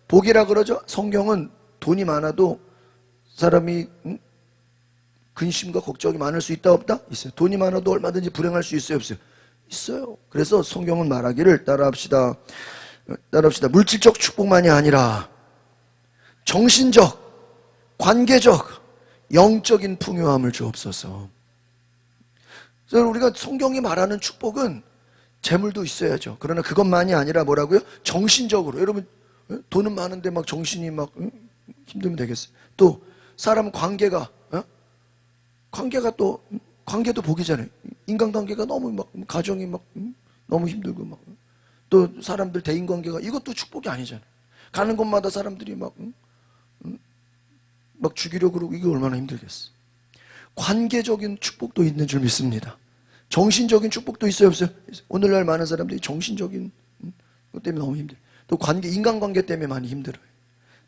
A: 복이라 그러죠? 성경은 돈이 많아도 사람이 근심과 걱정이 많을 수 있다 없다? 있어요. 돈이 많아도 얼마든지 불행할 수 있어요 없어요? 있어요. 그래서 성경은 말하기를, 따라합시다. 물질적 축복만이 아니라 정신적, 관계적, 영적인 풍요함을 주옵소서. 그래서 우리가 성경이 말하는 축복은 재물도 있어야죠. 그러나 그것만이 아니라 뭐라고요? 정신적으로. 여러분, 돈은 많은데 막 정신이 막 힘들면 되겠어요. 또 사람 관계가 또 관계도 복이잖아요. 인간관계가 너무 막 가정이 막 너무 힘들고 막 또 사람들 대인관계가 이것도 축복이 아니잖아요. 가는 곳마다 사람들이 막 죽이려고 그러고 이게 얼마나 힘들겠어. 관계적인 축복도 있는 줄 믿습니다. 정신적인 축복도 있어요 없어요? 오늘날 많은 사람들이 정신적인 것 때문에 너무 힘들어요. 또 인간관계 때문에 많이 힘들어요.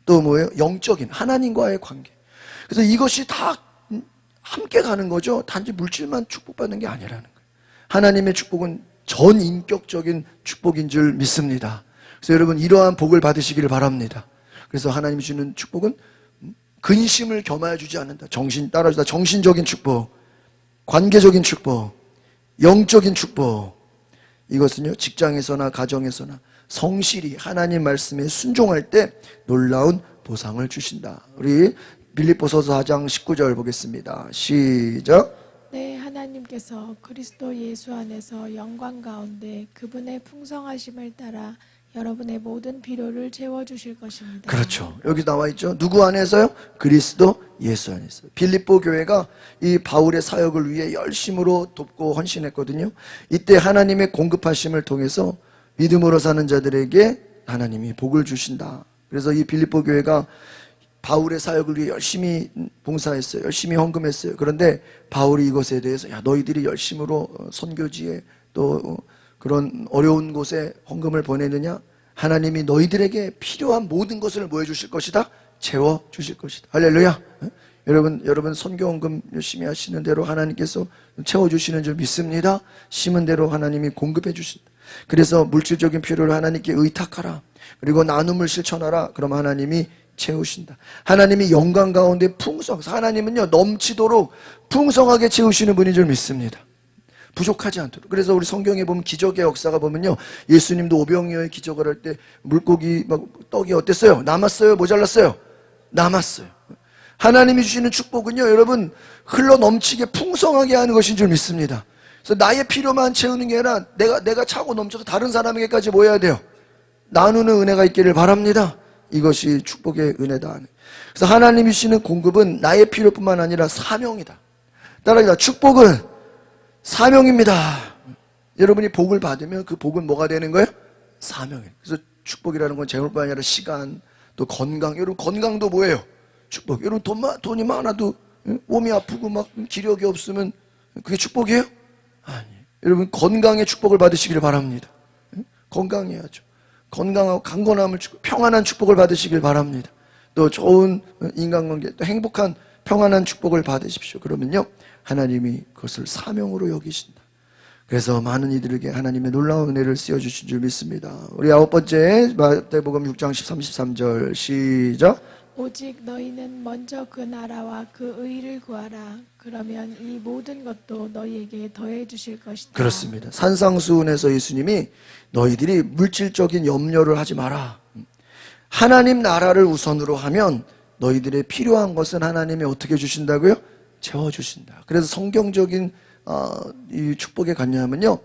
A: 또 뭐예요? 영적인 하나님과의 관계. 그래서 이것이 다 함께 가는 거죠. 단지 물질만 축복받는 게 아니라는 거예요. 하나님의 축복은 전인격적인 축복인 줄 믿습니다. 그래서 여러분, 이러한 복을 받으시기를 바랍니다. 그래서 하나님이 주는 축복은 근심을 겸하여 주지 않는다. 따라주다. 정신적인 축복, 관계적인 축복, 영적인 축복. 이것은요, 직장에서나 가정에서나 성실히 하나님 말씀에 순종할 때 놀라운 보상을 주신다. 우리 빌립보서 4장 19절 보겠습니다. 시작.
B: 내 하나님께서 그리스도 예수 안에서 영광 가운데 그분의 풍성하심을 따라 여러분의 모든 필요를 채워주실 것입니다.
A: 그렇죠. 여기 나와 있죠. 누구 안에서요? 그리스도 예수 안에서. 빌립보 교회가 이 바울의 사역을 위해 열심으로 돕고 헌신했거든요. 이때 하나님의 공급하심을 통해서 믿음으로 사는 자들에게 하나님이 복을 주신다. 그래서 이 빌립보 교회가 바울의 사역을 위해 열심히 봉사했어요. 열심히 헌금했어요. 그런데 바울이 이것에 대해서 야, 너희들이 열심으로 선교지에 또 그런 어려운 곳에 헌금을 보내느냐? 하나님이 너희들에게 필요한 모든 것을 뭐 해주실 것이다? 채워주실 것이다. 할렐루야. 여러분 선교 헌금 열심히 하시는 대로 하나님께서 채워주시는 줄 믿습니다. 심은 대로 하나님이 공급해 주신다. 그래서 물질적인 필요를 하나님께 의탁하라. 그리고 나눔을 실천하라. 그럼 하나님이 채우신다. 하나님이 영광 가운데 하나님은요 넘치도록 풍성하게 채우시는 분인 줄 믿습니다. 부족하지 않도록. 그래서 우리 성경에 보면 기적의 역사가 보면요 예수님도 오병이어의 기적을 할 때 물고기 막 떡이 어땠어요? 남았어요? 모자랐어요? 남았어요. 하나님이 주시는 축복은요 여러분 흘러 넘치게 풍성하게 하는 것인 줄 믿습니다. 그래서 나의 필요만 채우는 게 아니라 내가 차고 넘쳐서 다른 사람에게까지 뭐 해야 돼요? 나누는 은혜가 있기를 바랍니다. 이것이 축복의 은혜다. 그래서 하나님이 주시는 공급은 나의 필요뿐만 아니라 사명이다. 따라합니다. 축복은 사명입니다. 여러분이 복을 받으면 그 복은 뭐가 되는 거예요? 사명이에요. 그래서 축복이라는 건 재물뿐 아니라 시간, 또 건강. 여러분 건강도 뭐예요? 축복. 여러분 돈이 많아도 몸이 아프고 막 기력이 없으면 그게 축복이에요? 아니에요. 여러분 건강의 축복을 받으시길 바랍니다. 건강해야죠. 건강하고 강건함을 평안한 축복을 받으시길 바랍니다. 또 좋은 인간관계, 또 행복한 평안한 축복을 받으십시오. 그러면요 하나님이 그것을 사명으로 여기신다. 그래서 많은 이들에게 하나님의 놀라운 은혜를 씌워주신 줄 믿습니다. 우리 아홉 번째 마태복음 6장 33절 시작.
B: 오직 너희는 먼저 그 나라와 그 의를 구하라. 그러면 이 모든 것도 너희에게 더해 주실 것이다.
A: 그렇습니다. 산상수훈에서 예수님이 너희들이 물질적인 염려를 하지 마라. 하나님 나라를 우선으로 하면 너희들의 필요한 것은 하나님이 어떻게 주신다고요? 채워주신다. 그래서 성경적인 이 축복의 관념은요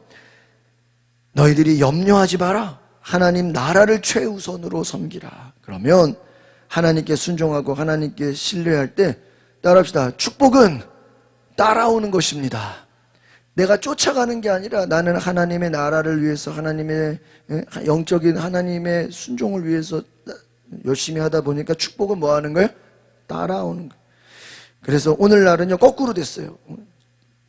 A: 너희들이 염려하지 마라. 하나님 나라를 최우선으로 섬기라. 그러면 하나님께 순종하고 하나님께 신뢰할 때 따라합시다. 축복은 따라오는 것입니다. 내가 쫓아가는 게 아니라 나는 하나님의 나라를 위해서 하나님의 영적인 하나님의 순종을 위해서 열심히 하다 보니까 축복은 뭐 하는 거예요? 따라오는 거예요. 그래서 오늘날은요 거꾸로 됐어요.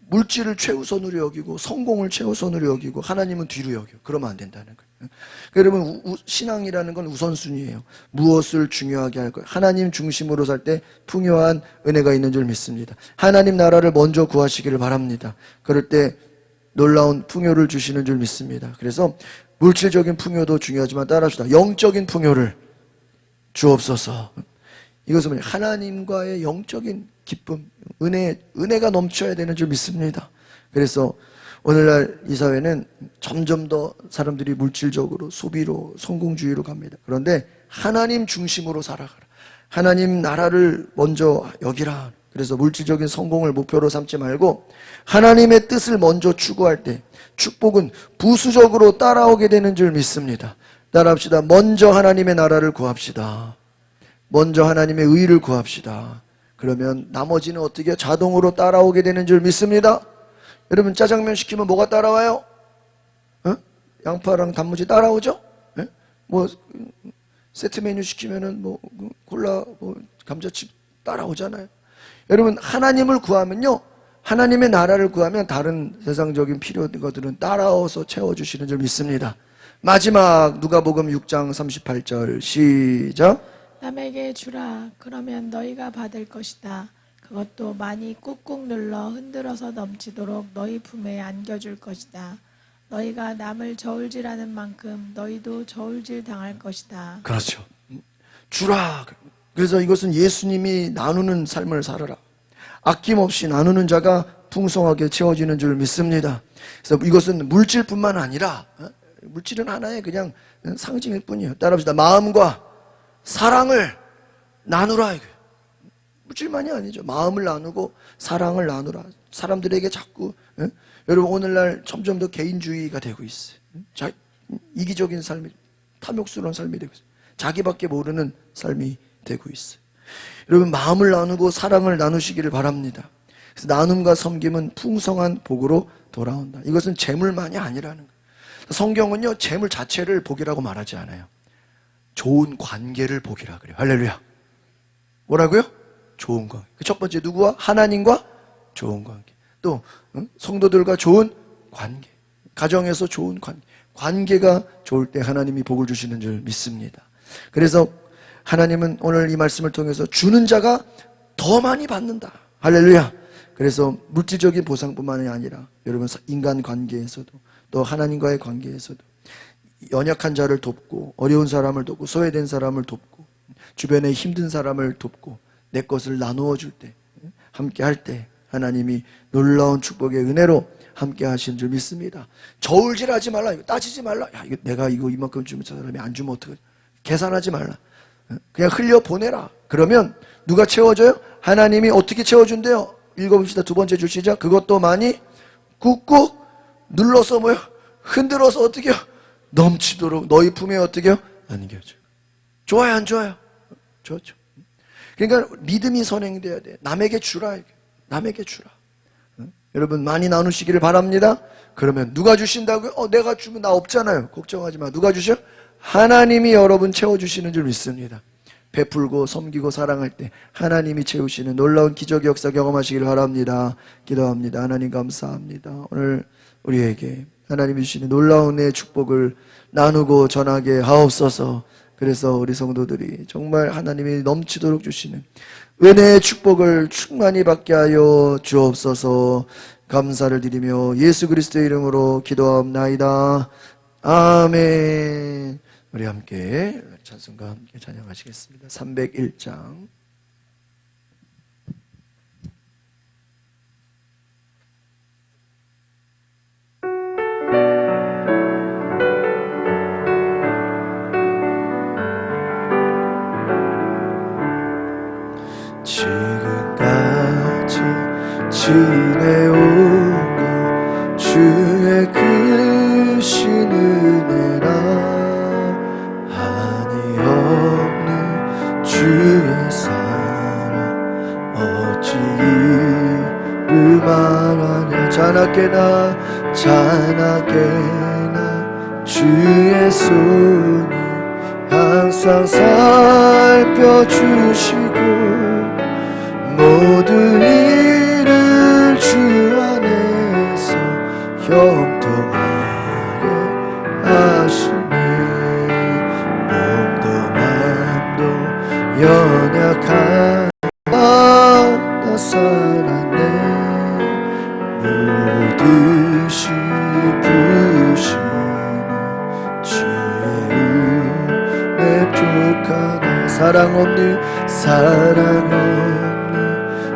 A: 물질을 최우선으로 여기고 성공을 최우선으로 여기고 하나님은 뒤로 여겨. 그러면 안 된다는 거예요. 그러니까 여러분 신앙이라는 건 우선순위예요. 무엇을 중요하게 할 거예요. 하나님 중심으로 살 때 풍요한 은혜가 있는 줄 믿습니다. 하나님 나라를 먼저 구하시기를 바랍니다. 그럴 때 놀라운 풍요를 주시는 줄 믿습니다. 그래서 물질적인 풍요도 중요하지만 따라합시다. 영적인 풍요를 주옵소서. 이것은 뭐냐? 하나님과의 영적인 기쁨, 은혜가 넘쳐야 되는 줄 믿습니다. 그래서 오늘날 이 사회는 점점 더 사람들이 물질적으로 소비로 성공주의로 갑니다. 그런데 하나님 중심으로 살아가라. 하나님 나라를 먼저 여기라. 그래서 물질적인 성공을 목표로 삼지 말고 하나님의 뜻을 먼저 추구할 때 축복은 부수적으로 따라오게 되는 줄 믿습니다. 따라합시다. 먼저 하나님의 나라를 구합시다. 먼저 하나님의 의를 구합시다. 그러면 나머지는 어떻게 자동으로 따라오게 되는 줄 믿습니다. 여러분 짜장면 시키면 뭐가 따라와요? 양파랑 단무지 따라오죠? 뭐 세트 메뉴 시키면은 뭐 콜라, 감자칩 따라오잖아요. 여러분 하나님을 구하면요, 하나님의 나라를 구하면 다른 세상적인 필요들은 따라와서 채워주시는 줄 믿습니다. 마지막 누가복음 6장 38절 시작.
B: 남에게 주라. 그러면 너희가 받을 것이다. 그것도 많이 꾹꾹 눌러 흔들어서 넘치도록 너희 품에 안겨줄 것이다. 너희가 남을 저울질하는 만큼 너희도 저울질 당할 것이다.
A: 그렇죠. 주라. 그래서 이것은 예수님이 나누는 삶을 살아라. 아낌없이 나누는 자가 풍성하게 채워지는 줄 믿습니다. 그래서 이것은 물질뿐만 아니라 물질은 하나의 그냥 상징일 뿐이에요. 따라합시다. 마음과 사랑을 나누라. 물질만이 아니죠. 마음을 나누고 사랑을 나누라. 사람들에게 자꾸 여러분 오늘날 점점 더 개인주의가 되고 있어요. 이기적인 삶이, 탐욕스러운 삶이 되고 있어요. 자기밖에 모르는 삶이 되고 있어요. 여러분 마음을 나누고 사랑을 나누시기를 바랍니다. 그래서 나눔과 섬김은 풍성한 복으로 돌아온다. 이것은 재물만이 아니라는 거예요. 성경은요 재물 자체를 복이라고 말하지 않아요. 좋은 관계를 복이라 그래요. 할렐루야. 뭐라고요? 좋은 관계. 첫 번째 누구와? 하나님과 좋은 관계. 또 성도들과 좋은 관계. 가정에서 좋은 관계. 관계가 좋을 때 하나님이 복을 주시는 줄 믿습니다. 그래서 하나님은 오늘 이 말씀을 통해서 주는 자가 더 많이 받는다. 할렐루야. 그래서 물질적인 보상뿐만이 아니라 여러분 인간 관계에서도 또 하나님과의 관계에서도 연약한 자를 돕고 어려운 사람을 돕고 소외된 사람을 돕고 주변에 힘든 사람을 돕고 내 것을 나누어 줄 때 함께 할 때 하나님이 놀라운 축복의 은혜로 함께 하시는 줄 믿습니다. 저울질하지 말라. 이거 따지지 말라. 야, 이거 내가 이만큼 주면 저 사람이 안 주면 어떡하지? 계산하지 말라. 그냥 흘려 보내라. 그러면 누가 채워줘요? 하나님이 어떻게 채워준대요? 읽어봅시다. 두 번째 줄 시작. 그것도 많이 꾹꾹 눌러서 뭐요? 흔들어서 어떻게 해요? 넘치도록 너희 품에 어떻게 해요? 안겨줘. 좋아요 안 좋아요? 좋죠. 그러니까 믿음이 선행돼야 돼. 남에게 주라. 남에게 주라. 여러분 많이 나누시기를 바랍니다. 그러면 누가 주신다고요? 내가 주면 나 없잖아요. 걱정하지 마. 누가 주셔? 하나님이 여러분 채워주시는 줄 믿습니다. 베풀고 섬기고 사랑할 때 하나님이 채우시는 놀라운 기적의 역사 경험하시기를 바랍니다. 기도합니다. 하나님 감사합니다. 오늘 우리에게 하나님이 주시는 놀라운 의 축복을 나누고 전하게 하옵소서. 그래서 우리 성도들이 정말 하나님이 넘치도록 주시는 은혜의 축복을 충만히 받게 하여 주옵소서. 감사를 드리며 예수 그리스도의 이름으로 기도하옵나이다. 아멘. 우리 함께 찬송과 함께 찬양하시겠습니다. 301장. 지금까지 지내온 것 주의 크신 은혜라 한이 없는 주의 사랑 어찌 이루 말하냐. 자나깨나 주의 손이 항상 살펴주시고 모든 일을 주 안에서 형통하게 하시네. 몸도 맘도 연약한 나 살았네. 물듯이 부시니 주의 은혜 툭하네. 사랑 없는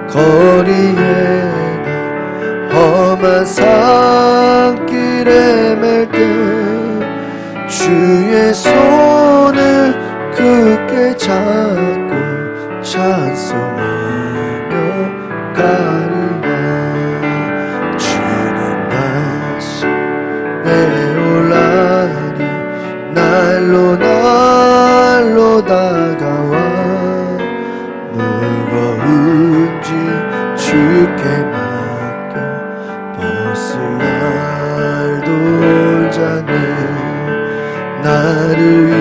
A: 거리에나 험한 산길에 맬 때 주의 손을 굳게 잡고 찬송하며 가리라. 주는 다시 내올라니 날로 다가와 무거운 짐 주께 맡겨 벗을 날도 올자네. 나를 위해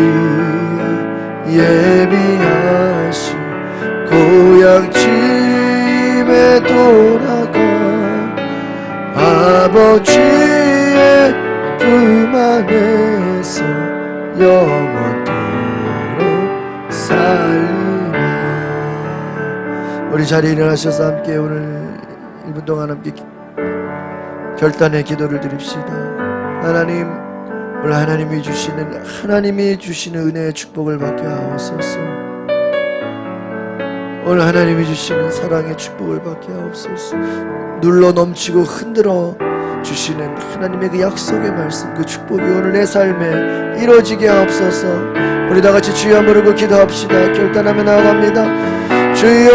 A: 예비하신 고향집에 돌아가 아버지의 품 안에서 영원토록 살리라. 우리 자리에 일어나셔서 함께 오늘 1분 동안 함께 결단의 기도를 드립시다. 하나님, 오늘 하나님이 주시는 은혜의 축복을 받게 하옵소서. 오늘 하나님이 주시는 사랑의 축복을 받게 하옵소서. 눌러 넘치고 흔들어 주시는 하나님의 그 약속의 말씀, 그 축복이 오늘 내 삶에 이루어지게 하옵소서. 우리 다 같이 주여 부르고 기도합시다. 결단하며 나아갑니다. 주여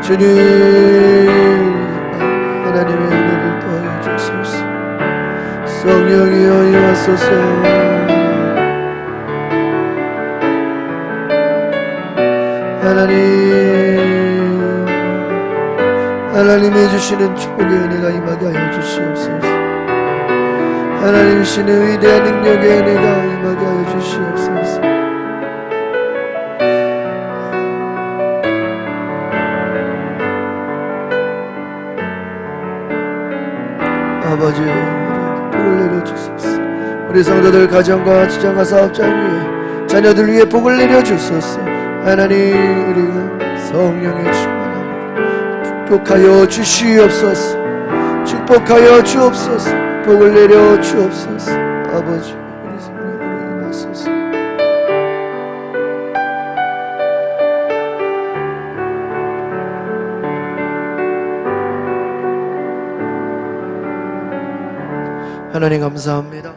A: 주님 하나님의 은혜를 더하여 주소서. 성령이여 임하소서. 하나님이 주시는 축복의 은혜가 임하게 하여 주시옵소서. 하나님 주시는 위대한 능력의 은혜가 임하게 하여 주시옵소서. 아버지, 복을 내려주소서. 우리 성도들 가정과 직장과 사업장 위에, 자녀들 위에 복을 내려주소서. 하나님, 우리가 성령의 충만함을 축복하여 주시옵소서. 축복하여 주옵소서. 복을 내려 주옵소서. 아버지, 우리 성령으로 임하소서. 하나님 감사합니다.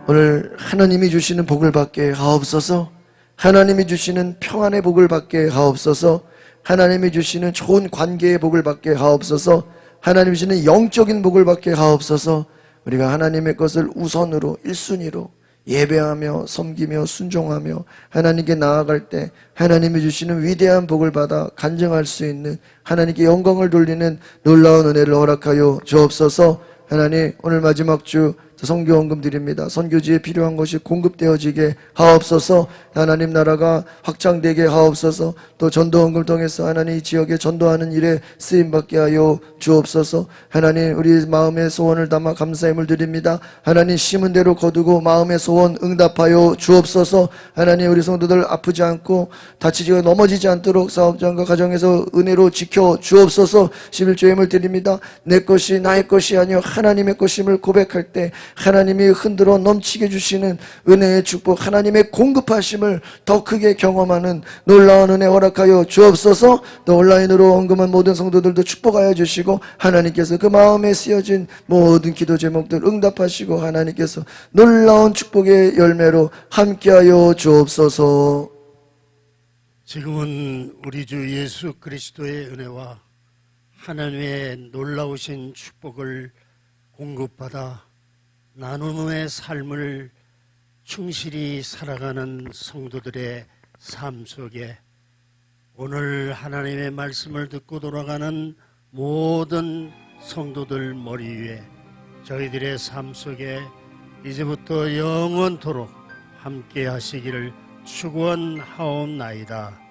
A: 오늘 하나님이 주시는 복을 받게 하옵소서. 하나님이 주시는 평안의 복을 받게 하옵소서. 하나님이 주시는 좋은 관계의 복을 받게 하옵소서. 하나님이 주시는 영적인 복을 받게 하옵소서. 우리가 하나님의 것을 우선으로 1순위로 예배하며 섬기며 순종하며 하나님께 나아갈 때 하나님이 주시는 위대한 복을 받아 간증할 수 있는, 하나님께 영광을 돌리는 놀라운 은혜를 허락하여 주옵소서. 하나님, 오늘 마지막 주 선교헌금 드립니다. 선교지에 필요한 것이 공급되어지게 하옵소서. 하나님 나라가 확장되게 하옵소서. 또 전도헌금을 통해서 하나님 이 지역에 전도하는 일에 쓰임받게 하여 주옵소서. 하나님, 우리 마음의 소원을 담아 감사함을 드립니다. 하나님, 심은 대로 거두고 마음의 소원 응답하여 주옵소서. 하나님, 우리 성도들 아프지 않고 다치지 넘어지지 않도록 사업장과 가정에서 은혜로 지켜 주옵소서. 11조 예물 드립니다. 내 것이 나의 것이 아니요 하나님의 것임을 고백할 때 하나님이 흔들어 넘치게 주시는 은혜의 축복, 하나님의 공급하심을 더 크게 경험하는 놀라운 은혜 허락하여 주옵소서. 또 온라인으로 헌금한 모든 성도들도 축복하여 주시고 하나님께서 그 마음에 쓰여진 모든 기도 제목들 응답하시고 하나님께서 놀라운 축복의 열매로 함께하여 주옵소서.
C: 지금은 우리 주 예수 그리스도의 은혜와 하나님의 놀라우신 축복을 공급받아 나눔의 삶을 충실히 살아가는 성도들의 삶 속에 오늘 하나님의 말씀을 듣고 돌아가는 모든 성도들 머리 위에 저희들의 삶 속에 이제부터 영원토록 함께 하시기를 축원하옵나이다.